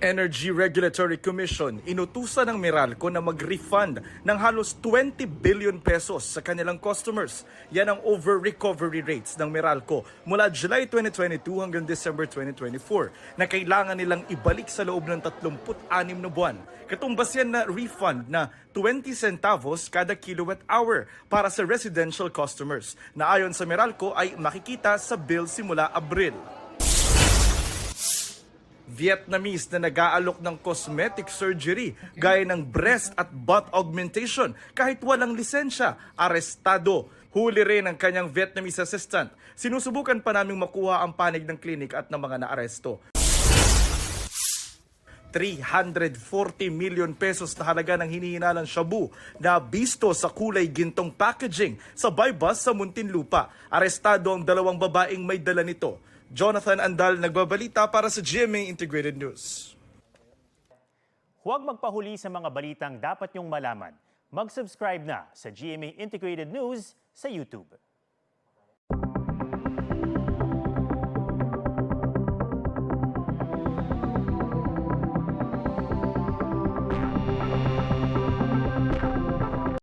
Energy Regulatory Commission inutusan ng Meralco na mag-refund ng halos 20 billion pesos sa kanilang customers. Yan ang over-recovery rates ng Meralco mula July 2022 hanggang December 2024 na kailangan nilang ibalik sa loob ng 36 na buwan. Katumbas yan na refund na 20 centavos kada kilowatt hour para sa residential customers na ayon sa Meralco ay makikita sa bill simula Abril. Vietnamese na nag-aalok ng cosmetic surgery gaya ng breast at butt augmentation kahit walang lisensya, arestado. Huli rin ang kanyang Vietnamese assistant. Sinusubukan pa naming makuha ang panig ng klinik at ng mga naaresto. 340 million pesos na halaga ng hinihinalang shabu na bisto sa kulay gintong packaging sa Baybus sa Muntinlupa. Arestado ang dalawang babaeng may dala nito. Jonathan Andal nagbabalita para sa GMA Integrated News. Huwag magpahuli sa mga balitang dapat niyong malaman. Mag-subscribe na sa GMA Integrated News sa YouTube.